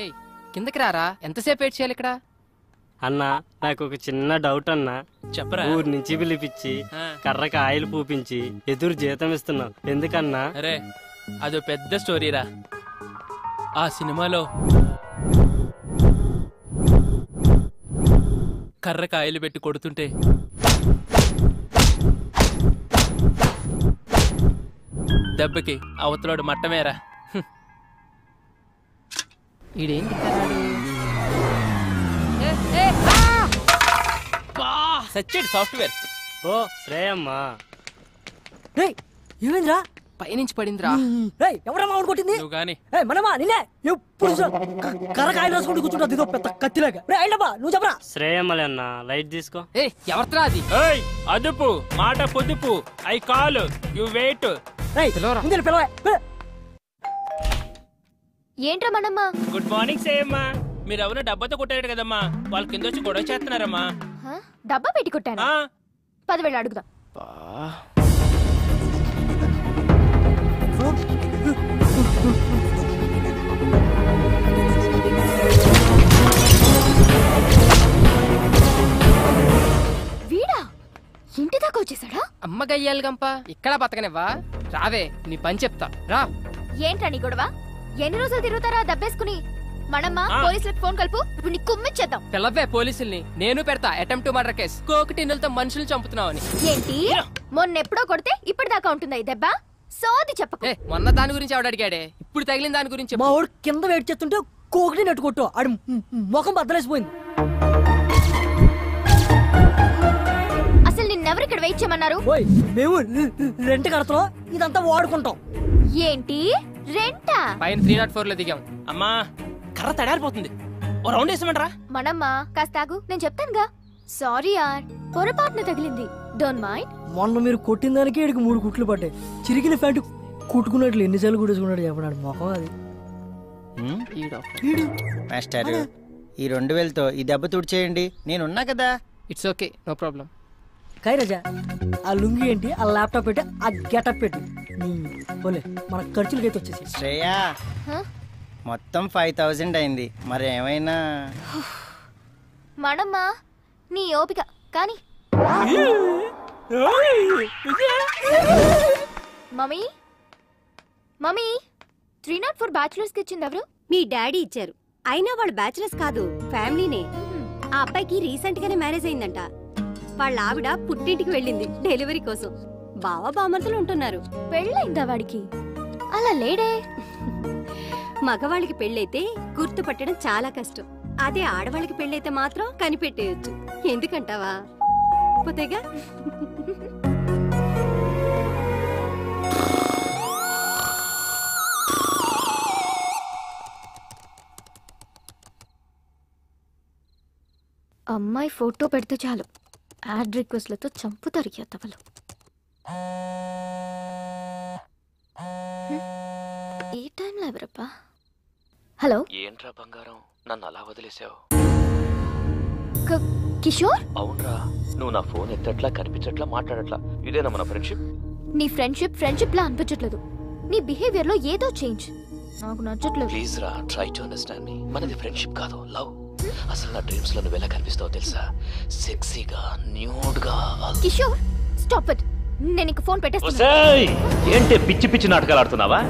ఏయ్ కిందకి రారా, ఎంతసేపు వెయిట్ చేయాలి ఇక్కడ? అన్నా నాకు ఒక చిన్న డౌట్ అన్నా. చెప్పరా. ఊరు నుంచి పిలిపించి కర్రకి ఆయిల్ పూపించి ఎదురు జీతం ఇస్తున్నావు ఎందుకన్నా? అరే అదో పెద్ద స్టోరీరా. ఆ సినిమాలో కర్ర కాయలు పెట్టి కొడుతుంటే దెబ్బకి అవతలోడు మట్టమేరా. ఈడేంటి సచ్చాడు సాఫ్ట్వేర్. ఓ శ్రేయమ్మా. ఏమైందిరా? పైనుంచి పడిందిరా. ఎవరా మామిడి కొట్టింది? నువ్వు గాని మనమా నిన్నే ఎప్పుడు కర్రకాయలు రాసుకుంటూ కూర్చుంటా ఇదో పెద్ద కత్తిలాగా. నువ్వు చెప్పరా. శ్రేయమ్మలే అన్నా, లైట్ తీసుకో. ఏ ఎవరిరా అది? అదుపు మాట పొదుపు. I call you wait. ఏంట్రా మనమ్మా? Good morning సేయమ్మా. మీరెవరో డబ్బాతో కొట్టారు కదమ్మా, వాళ్ళ కింద వచ్చి గొడవ చేస్తున్నారమ్మా. డబ్బా పెట్టి కొట్టాను. 10,000 అడుగుదా. వీడా ఇంటి దాకా వచ్చేసాడా? అమ్మ గయ్యాలి గంప, ఇక్కడ బతకనివ్వా? రావే నీ పని చెప్తా రా. ఏంట్రా నీ గొడవ? ఎన్ని రోజులు తిరుగుతారా దబ్బేసుకుని? మనమ్మా పోలీసులకు ఫోన్ కలుపు, ఇప్పుడు నీ కుమ్మిచ్చేద్దాం. పిల్లవే పోలీసుల్ని, నేను పెడతా అటెంప్ట్ టు మర్డర్ కేసు. కోకి టిన్నులతో మనుషులు చంపుతున్నావని. ఏంటి మొన్నెప్పుడో కొడితే ఇప్పటిదాకా ఉంటుందా ఈ దెబ్బ? సోది చెప్పకు. మొన్న దాని గురించి ఆవిడ అడిగాడే, ఇప్పుడు తగిలిన దాని గురించి. మా వాడు కింద వెయిట్ చేస్తుంటే కోకిని నెట్టుకొట్టు, ఆడు ముఖం బద్దలేసిపోయింది. అసలు నిన్నెవరు ఇక్కడ వెయిట్ చేయమన్నారు? మేము రెంట్ కడతాం, ఇదంతా వాడుకుంటాం. ఏంటి రెంటా? పైన 304 లో దిగాం. అమ్మా కర్ర తడారిపోతుంది, ఓ రౌండ్ వేసమంటారా? మనమ్మా కాస్త ఆగు, నేను చెప్తానుగా. సారీ యార్, పొరపాటున తగిలింది, డోంట్ మైండ్. మొన్న మీరు కొట్టిన దానికి ఇడికి 3 కుట్లు పడ్డాయి. చిరిగిన ప్యాంటు కుట్టుకున్నట్లు ఎన్నిసార్లు కుట్టుకున్నాడు చెప్పడాడు మొఖం అది. మాస్టర్ ఈ 2000తో ఈ దెబ్బ తుడిచేయండి, నేనున్నా కదా. It's okay, no problem. కైరాజా ఆ లుంగి ఏంటి, ఆ ల్యాప్టాప్ పెట్టి, ఆ గెటప్ పెట్టి పోలే మన ఖర్చులకైతే వచ్చేసి. శ్రేయా మొత్తం 5000 అయింది, మరి ఏమైనా? మనమ్మా నీ ఓపిక కానీ. మమ్మీ మమ్మీ 304 బ్యాచులర్స్ కి ఇచ్చింది ఎవరు? మీ డాడీ ఇచ్చారు. అయినా వాళ్ళు బ్యాచులర్స్ కాదు, ఫ్యామిలీనే. ఆ అబ్బాయికి రీసెంట్ గానే మ్యారేజ్ అయిందంట. వాళ్ళ ఆవిడ పుట్టింటికి వెళ్ళింది డెలివరీ కోసం. బావ బామర్తలు ఉంటున్నారు. పెళ్ళైందా వాడికి? అలా లేడే. మగవాళ్ళకి పెళ్ళైతే గుర్తుపట్టడం చాలా కష్టం, అదే ఆడవాళ్ళకి పెళ్ళైతే మాత్రం కనిపెట్టేయచ్చు. ఎందుకంటావా? పోతేగా. అమ్మాయి ఫోటో పెడితే చాలు యాడ్ రిక్వెస్ట్లతో చంపుతారు ఎత్తవలు. ఈ టైంలో ఎవరప్పా? హలో, ఏంట్రా బంగారం, నన్ను అలా వదిలేసావు? కిషోర్? అవునరా, నువ్వు నా ఫోన్ ఎత్తట్లా, కనిపించట్లా, మాట్లాడట్లా. ఇదేనా మన ఫ్రెండ్షిప్? నీ ఫ్రెండ్షిప్ లా అనిపించట్లేదు. నీ బిహేవియర్ లో ఏదో చేంజ్ నాకు నచ్చట్లేదు. ప్లీజ్ రా, ట్రై టు అండర్స్టాండ్ మీ. మనది ఫ్రెండ్షిప్ కాదు, లవ్. అసలు నా డ్రీమ్స్ లో నువ్వు ఎలా కనిపిస్తావో తెలుసా? సెక్సీగా, న్యూడ్ గా. కిషోర్ స్టాప్ ఇట్, నేను ఇంక ఫోన్ పెట్టేస్తా. ఏంటి పిచ్చి పిచ్చి నాటకాలు ఆడుతున్నావా?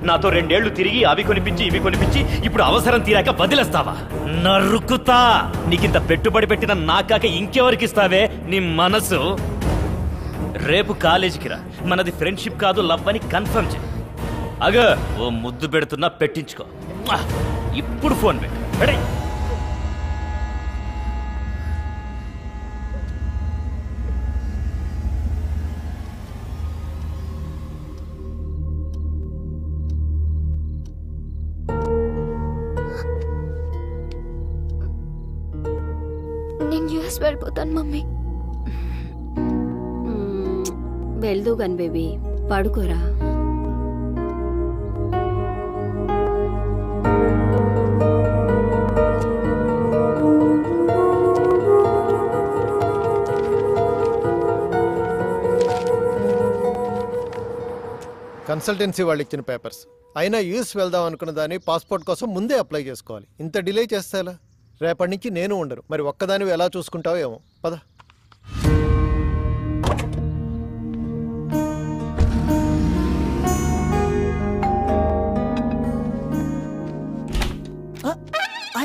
నాతో 2 ఏళ్లు తిరిగి అవి కొనిపించి ఇవి కొనిపించి ఇప్పుడు అవసరం తీరాక వదిలేస్తావా? నరుకుతా. నీకింత పెట్టుబడి పెట్టిన నాకాక ఇంకెవరికిస్తావే నీ మనసు? రేపు కాలేజీకి రా, మనది ఫ్రెండ్షిప్ కాదు లవ్ అని కన్ఫర్మ్ చేయి. అగ ఓ ముద్దు పెడుతున్నా, పెట్టించుకో. ఇప్పుడు ఫోన్ పెట్టు. నేను యూఎస్ వెళ్ళిపోతాను మమ్మీ. వెళ్దు గన్ బేబీ, పడుకోరా. కన్సల్టెన్సీ వాళ్ళు ఇచ్చిన పేపర్స్. అయినా యూఎస్ వెళ్దాం అనుకున్న దాన్ని పాస్పోర్ట్ కోసం ముందే అప్లై చేసుకోవాలి. ఇంత డిలే చేస్తే ఎలా? రేపటి నుంచి నేను ఉండను. మరి ఒక్కదానివి ఎలా చూసుకుంటావో ఏమో. పద.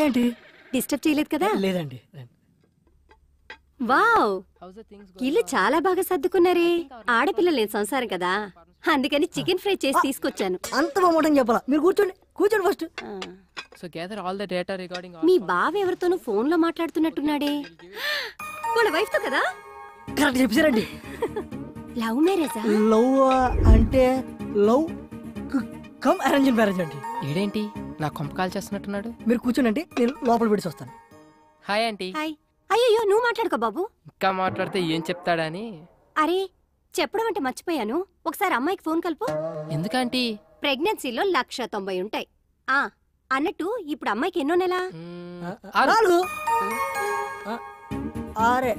ఏంటి డిస్టర్బ్ చేయలేదు కదా? లేదండి. వావ్, ఇల్లు చాలా బాగా సర్దుకున్నారే. ఆడపిల్ల లేని సంసారం కదా, అందుకని చికెన్ ఫ్రై చేసి తీసుకొచ్చాను. అంత బాగుంటుంది చెప్పాలా? మీరు కూర్చోండి కూర్చోండి first. So gather all the data regarding మీ బావ ఎవరితోనూ ఫోన్ లో మాట్లాడుతున్నట్టున్నాడే. వాళ్ళ వైఫ్ తో కదా? కరెక్ట్ చెప్పారండి. లవ్ మ్యారేజా? లవ్ అంటే లవ్ కమ్ అరేంజ్ మ్యారేజ్ అండి. ఈడేంటి నా కొంప కాల్ చేస్తున్నట్టున్నాడు. మీరు కూర్చోండి, నేను లోపల పెట్టి వస్తాను. Hi aunty. హాయ్. అయ్యో నువ్వు మాట్లాడుకో బాబు. ఇంకా మాట్లాడితే ఏం చెప్తాడని. అరే చెప్పడం అంటే మర్చిపోయాను, ఒకసారి అమ్మాయికి ఫోన్ కలుపు. ఎందుకంటీ? ప్రెగ్నెన్సీలో 190 ఉంటాయి. అన్నట్టు ఇప్పుడు అమ్మాయికి ఎన్నో నెల? 4 6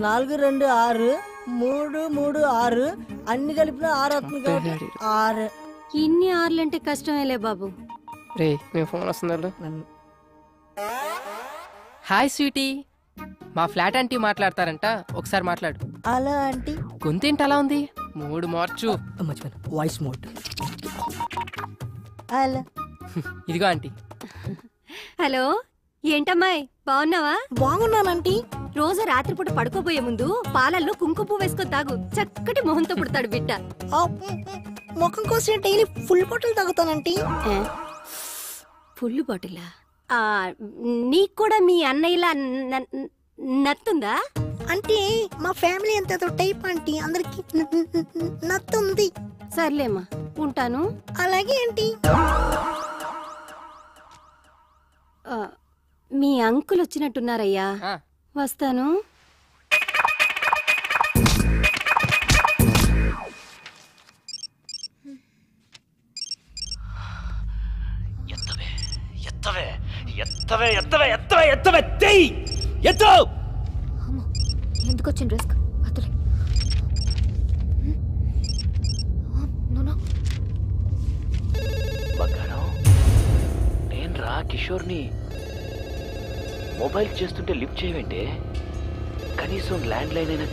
4 2 6 3 3 6 అన్ని కలిపిన 6 అవుతుంది కాబట్టి 6. ఇన్ని 6లంటే కష్టమేలే బాబు. రే మీ ఫోన్ వస్తుందా? హాయ్ స్వీటీ, మా ఫ్లాట్ ఆంటీ మాట్లాడతారంట, ఒకసారి మాట్లాడు. అలా ఆంటీ గొంతేంటి అలా ఉంది? మూడు మార్చు. మర్చిపోయాను, వాయిస్ మోడ్. అలా ఇదిగో ఆంటీ. హలో, ఏంటమ్మాయి బాగున్నావా? బాగున్నానంటీ. రోజు రాత్రిపూట పడుకోబోయే ముందు పాలల్లో కుంకుమ పువ్వు వేసుకొని తాగు, చక్కటి మొహంతో పుడతాడు బిడ్డ. ముఖం కోసం డైలీ ఫుల్ బాటిల్ తాగుతానంటీ. ఫుల్ బాటిలా? నీకు కూడా మీ అన్నయ్యలా నత్తుందా? అంటే మా ఫ్యామిలీ అంత టైప్ ఆంటీ, అందరికి నత్తుంది. సర్లేమ్మా, ఉంటాను. అలాగే ఆంటీ. మీ అంకుల్ వచ్చినట్టున్నారయ్యా, వస్తాను. ఎందుకు వచ్చిన రిస్క్? బంగారం, నేను రా కిషోర్ని. మొబైల్ చేస్తుంటే లిఫ్ట్ చేయవంటే, కనీసం ల్యాండ్ లైన్ అయినా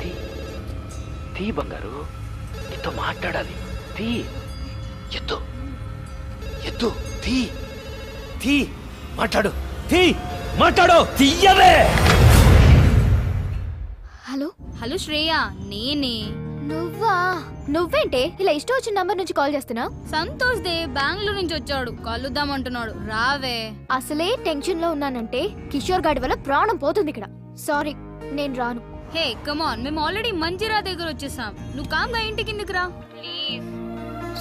తీ బంగారు, నీతో మాట్లాడాలి. తీ, ఎత్తు ఎత్తు, తీ మాట్లాడు, మాట్లాడు, తీయవే. హలో హలో శ్రేయ, నేనే. నువ్వేంటే ఇలా ఇష్టం వచ్చిన నంబర్ నుంచి కాల్ చేస్తున్నావు? సంతోష్ దే బెంగళూరు నుంచి వచ్చాడు, కలుద్దామంటున్నాడు, రావే. అసలే టెన్షన్ లో ఉన్నానంటే కిషోర్ గాడి వల్ల ప్రాణం పోతుంది ఇక్కడ. సారీ, నేను రాను. హే కమాన్, మేము ఆల్రెడీ మంజిరా దగ్గర వచ్చేసాం, నువ్వు కామ్గా ఇంటి కిందకి రా ప్లీజ్.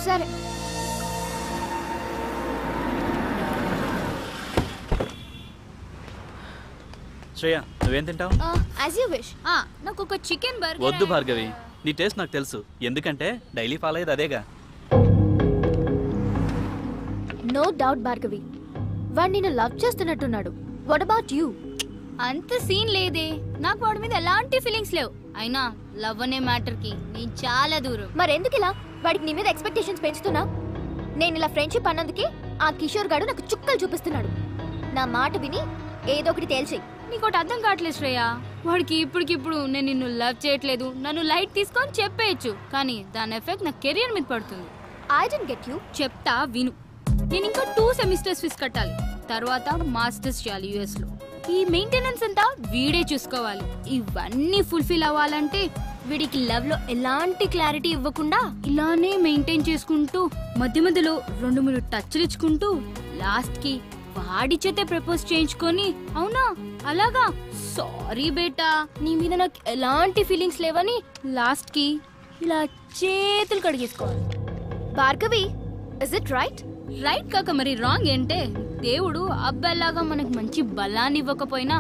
సరే. శ్రేయ, నువ్వేం తింటావు? As you wish. నాకు ఒక చికెన్ బర్గర్. వద్దు భార్గవి, నీ టేస్ట్ నాకు తెలుసు, ఎందుకంటే డైలీ ఫాలో అయ్యేది అదేగా. నో డౌట్ భార్గవి, వాడు నిన్ను లవ్ చేస్తున్నట్టున్నాడు. What about you? అంత సీన్ లేదే, నాకు వాడి మీద ఎలాంటి ఫీలింగ్స్ లేవు. అయినా లవ్ అనే మ్యాటర్ కి నేను చాలా దూరం. మరెందుకు ఇలా వాడికి నీ మీద ఎక్స్పెక్టేషన్స్ పెంచుతున్నా? నేను ఇలా ఫ్రెండ్షిప్ అన్నందుకే ఆ కిషోర్ గాడు నాకు చుక్కలు చూపిస్తున్నాడు. నా మాట విని ఏదో ఒకటి తేల్చేయి. నీకోటి అర్థం కావట్లేదు శ్రేయ, వాడికి ఇప్పటికిప్పుడు నేను నిన్ను లవ్ చేయట్లేదు, నన్ను లైట్ తీసుకొని చెప్పేయచ్చు, కానీ దాని ఎఫెక్ట్ నా కెరియర్ మీద పడుతుంది. I don't get you. చెప్తా విను. నేను ఇంకా 2 సెమిస్టర్స్ ఫీజు కట్టాలి, తర్వాత మాస్టర్స్ చేయాలి యుఎస్ లో. ఈ మెయింటెనెన్స్ అంతా వీడే చూసుకోవాలి. ఇవన్నీ ఫుల్ఫిల్ అవ్వాలంటే వీడికి లవ్ లో ఎలాంటి క్లారిటీ ఇవ్వకుండా ఇలానే మెయింటైన్ చేసుకుంటూ మధ్య మధ్యలో 2-3 టచ్లు ఇచ్చుకుంటూ లాస్ట్ కి వాడి చేతే ప్రపోజ్ చేయించుకొని. అవునా? అలాగా? సారీ బేటా, నీ మీద నాకు ఎలాంటి ఫీలింగ్స్ లేవని లాస్ట్ కి ఇలా చేతులు కడిగేసుకోవాలి. Bhargavi, is it right? Right కాక మరి రాంగ్ ఏంటే? దేవుడు అబ్బాయిలాగా మనకు మంచి బలాన్ని ఇవ్వకపోయినా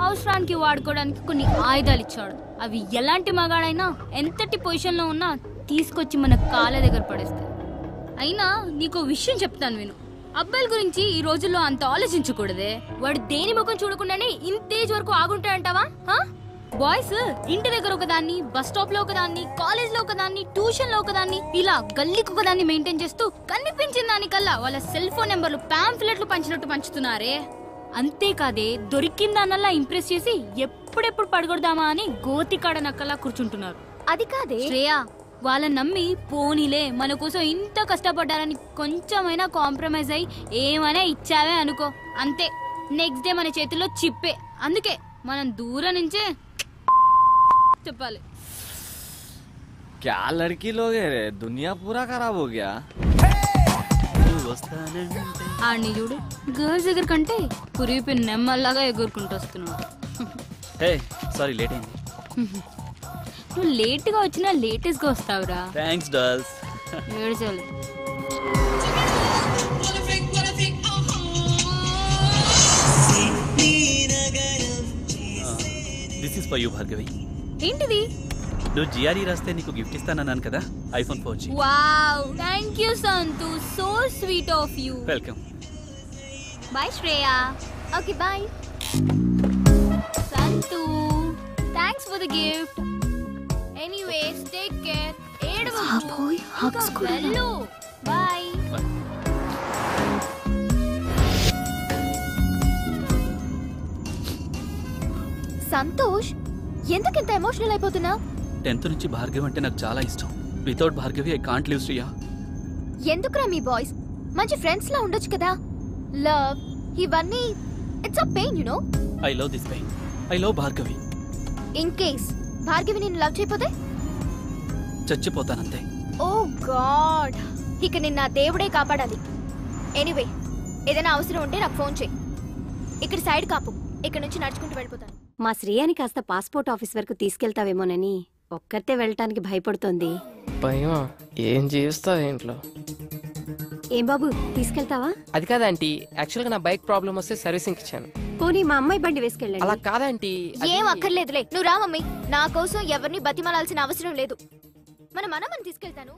అవసరానికి వాడుకోవడానికి కొన్ని ఆయుధాలు ఇచ్చాడు. అవి ఎలాంటి మగాడైనా ఎంతటి పొజిషన్ లో ఉన్నా తీసుకొచ్చి మన కాళ్ళ దగ్గర పడేస్తాయి. అయినా నీకో విషయం చెప్తాను విను. అబ్బాయిల గురించి ఈ రోజుల్లో అంత ఆలోచించకూడదే. వాడు దేని ముఖం చూడకుండానే ఇంతేజ్ వరకు ఆగుంటాడంటావా? బాయ్స్ ఇంటి దగ్గర ఒకదాన్ని, బస్ స్టాప్ లో ఒకదాన్ని, కాలేజ్ లో ఒకదాన్ని, ట్యూషన్ లో ఒకదాన్ని, ఇలా గల్లీకి ఒకదాన్ని మెయింటైన్ చేస్తూ కనిపించిన దానికల్లా వాళ్ళ సెల్ ఫోన్ నెంబర్లు పాంఫ్లెట్లు పంచినట్టు పంచుతున్నారే. అంతేకాదే దొరికిన దానల్లా ఇంప్రెస్ చేసి ఎప్పుడెప్పుడు పడగొడదామా అని గోతికాడ నక్కలా కూర్చుంటున్నారు. అది కాదే శ్రేయా, వాళ్ళని నమ్మి పోనీలే మన కోసం ఇంత కష్టపడ్డారని కొంచెమైనా కాంప్రమైజ్ అయ్యి ఏమైనా ఇచ్చావే అనుకో, అంతే నెక్స్ట్ డే మన చేతిలో చిప్పే. అందుకే మనం దూరం నుంచే చెప్పాలి. क्या लड़की लोग है रे, दुनिया पूरा खराब हो गया. ఆడిని చూడు, గర్ల్స్ దగ్గర కంటే కురిపి నెమ్మల్లాగా ఎగురుకుంటూ వస్తున్నాడు. హే సారీ లేట్ అయింది. నువ్వు లేట్ గా వచ్చినా లేటెస్ట్ గా వస్తావురా. Thanks dolls. ఏడ్చాలి. This is for you Bhargavi. ఏంటిది? నువ్వు జిఆర్ఈ రాస్తే నీకు గిఫ్ట్ ఇస్తానన్నాను కదా, iPhone 4G. Wow, thank you Santhu, so sweet of you. Welcome. Bye Shreya. Okay bye. Santhu, thanks for the gift. Anyways take care. ఏడవకు. వెళ్ళు. బై. సంతోష్, ఎందుకింత ఎమోషనల్ అయిపోతున్నావు? 10th నుంచి భార్గవి అంటే నాకు చాలా ఇష్టం. Without Bhargavi I can't live Shriya. ఎందుకురా మీ బాయ్స్ మంచి ఫ్రెండ్స్ లా ఉండొచ్చు కదా? లవ్ ఇవన్నీ it's a pain you know. I love this pain. I love Bhargavi. In case Bhargavi నిన్ను లవ్ చేయకపోతే చచ్చిపోతానంతే. ఓ గాడ్, ఇక నిన్న దేవుడే కాపాడాలి. ఎనీవే, ఏదైనా అవసరం ఉంటే నాకు ఫోన్ చేయి. ఇక్కడ సైడ్ కాపు, ఇక్కడ నుంచి నడుచుకుంటూ వెళ్ళిపోతాను. మా శ్రేయాని కాస్త పాస్పోర్ట్ ఆఫీస్ వరకు తీసుకెళ్తావేమోనని ఒక్కరితే వెళ్ళటానికి భయపడుతోంది. భయమా? ఏం చేస్తావు ఇంట్లో? ఏం బాబు, తీసుకెళ్తావా? అది కాదంటీ, యాక్చువల్గా నా బైక్ ప్రాబ్లం వస్తే సర్వీసింగ్ ఇచ్చాను. పోనీ మా అమ్మాయి బండి వేసుకెళ్ళండి. అలా కాదంటీ. ఏం అక్కర్లేదులే, నువ్వు రా మమ్మీ. నా కోసం ఎవరిని బతిమలాల్సిన అవసరం లేదు. మన తీసుకెళ్తాను.